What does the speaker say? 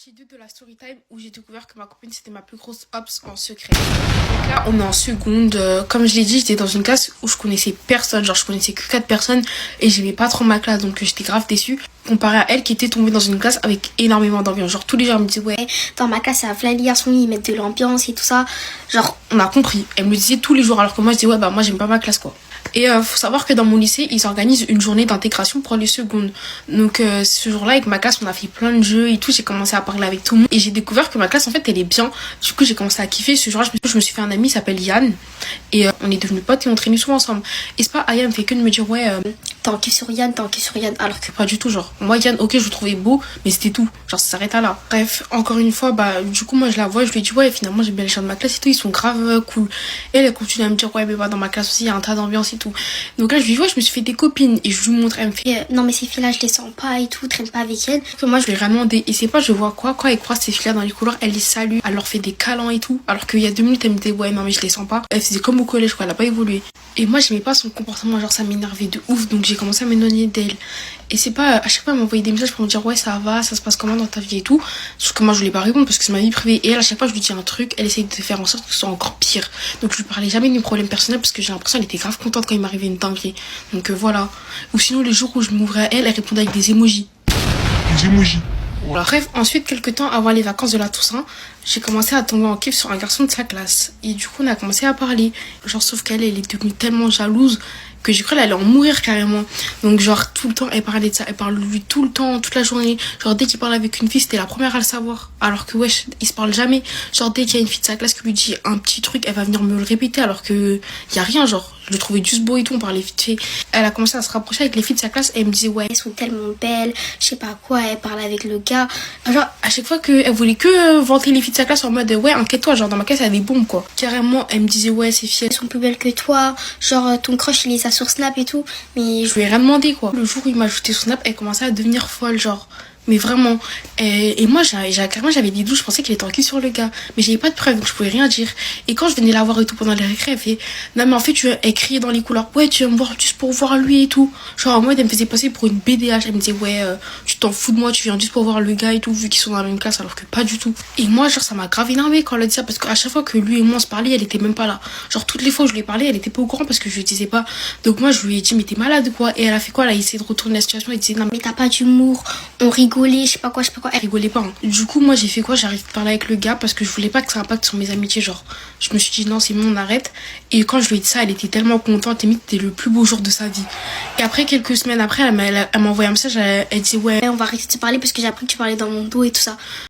partie 2 de la story time où j'ai découvert que ma copine c'était ma plus grosse ops en secret. Donc là on est en seconde, comme je l'ai dit j'étais dans une classe où je connaissais personne, genre je connaissais que 4 personnes et j'aimais pas trop ma classe donc j'étais grave déçue. Comparé à elle qui était tombée dans une classe avec énormément d'ambiance, genre tous les gens elle me disaient ouais dans ma classe il y a plein de garçons, ils mettent de l'ambiance et tout ça, genre on a compris, elle me le disait tous les jours alors que moi je disais ouais bah moi j'aime pas ma classe quoi. Et faut savoir que dans mon lycée, ils organisent une journée d'intégration pour les secondes. Donc ce jour-là, avec ma classe, on a fait plein de jeux et tout. J'ai commencé à parler avec tout le monde. Et j'ai découvert que ma classe, en fait, elle est bien. Du coup, j'ai commencé à kiffer. Ce jour-là, je me suis fait un ami, il s'appelle Yann. Et on est devenus potes et on traînait souvent ensemble. Et c'est pas, Aya me fait que de me dire, ouais, t'es en kiff sur Yann, t'es en kiff sur Yann. Alors que pas du tout, genre. Moi, Yann, ok, je le trouvais beau, mais c'était tout. Genre, ça s'arrête à là. Bref, encore une fois, bah, du coup, moi, je la vois, je lui dis, ouais, finalement, j'aime bien les gens de ma classe et tout. Ils sont grave cool. Et elle continue à me dire, ouais, mais bah, dans ma classe aussi, il y a un tas d'ambiance et tout. Donc là, je lui dis, ouais, je me suis fait des copines. Et je lui montre, elle me fait, non, mais ces filles-là, je les sens pas et tout, traîne pas avec elles. Que moi, je lui ai rien demandé. Et c'est pas, je vois quoi, quand elle croise ces filles-là dans les couloirs, elle les salue, elle leur fait des câlins et tout. Alors qu'il y a 2 minutes, elle me disait, ouais, non, mais je les sens pas. Elle faisait comme au collège, quoi, elle a pas évolué. Et moi, j'aimais pas son comportement, genre, ça m'énervait de ouf. Donc j'ai commencé à m'éloigner d'elle. Et c'est pas, à chaque fois, elle m'envoyait des messages pour me dire, ouais, ça va, ça se passe comment dans ta vie et tout. Sauf que moi, je voulais pas répondre parce que c'est ma vie privée. Et elle, à chaque fois, je lui dis un truc, elle essaye de faire en sorte que ce soit encore pire. Donc je lui parlais jamais de mes problèmes personnels parce que j'ai l'impression qu'elle était grave contente quand il m'arrivait une dinguerie. Donc voilà. Ou sinon, les jours où je m'ouvrais à elle, elle répondait avec des emojis. Des emojis. Alors, bref, ensuite, quelques temps avant les vacances de la Toussaint, j'ai commencé à tomber en kiff sur un garçon de sa classe. Et du coup, on a commencé à parler. Genre, sauf qu'elle, elle est devenue tellement jalouse que j'ai cru qu'elle allait en mourir carrément. Donc, genre, tout le temps, elle parlait de ça. Elle parle de lui tout le temps, toute la journée. Genre, dès qu'il parle avec une fille, c'était la première à le savoir. Alors que, wesh, ils se parlent jamais. Genre, dès qu'il y a une fille de sa classe qui lui dit un petit truc, elle va venir me le répéter alors que y a rien, genre. Je le trouvais juste beau et tout, on parlait vite fait. Elle a commencé à se rapprocher avec les filles de sa classe et elle me disait, ouais, elles sont tellement belles, je sais pas quoi, elle parle avec le gars. Genre, à chaque fois qu'elle voulait que vanter les filles de sa classe en mode, ouais, inquiète-toi, genre, dans ma classe, il y a des bombes, quoi. Carrément, elle me disait, ouais, ces filles, elles sont plus belles que toi, genre, ton crush, il est ça sur Snap et tout. Mais je lui ai rien demandé, quoi. Le jour où il m'a ajouté sur Snap, elle commençait à devenir folle, genre. Mais vraiment. Et moi, carrément, j'avais des doutes. Je pensais qu'il était en kiff sur le gars. Mais j'avais pas de preuves, donc je pouvais rien dire. Et quand je venais la voir et tout pendant les récré, elle fait, non, mais en fait, elle criait dans les couloirs. Ouais, tu vas me voir juste pour voir lui et tout. Genre, en mode, elle me faisait passer pour une BDH. Elle me disait, ouais, tu t'en fous de moi, tu viens juste pour voir le gars et tout, vu qu'ils sont dans la même classe, alors que pas du tout. Et moi, genre, ça m'a grave énervé quand elle a dit ça. Parce qu'à chaque fois que lui et moi on se parlait, elle était même pas là. Genre, toutes les fois où je lui ai parlé, elle était pas au courant parce que je lui disais pas. Donc moi, je lui ai dit, mais t'es malade, quoi. Et elle a fait quoi? Elle a essayé de retourner la situation. Elle disait, non, mais t'as pas d'humour. On rigolait, je sais pas quoi, je sais pas quoi. Elle rigolait pas, hein. Du coup, moi, j'ai fait quoi? J'arrive de parler avec le gars parce que je voulais pas que ça impacte sur mes amitiés. Genre, je me suis dit, non, c'est bon, on arrête. Et quand je lui ai dit ça, elle était tellement contente. Limite, c'était le plus beau jour de sa vie. Et après, quelques semaines après, elle m'a envoyé un message. Elle disait, ouais, on va arrêter de se parler parce que j'ai appris que tu parlais dans mon dos et tout ça.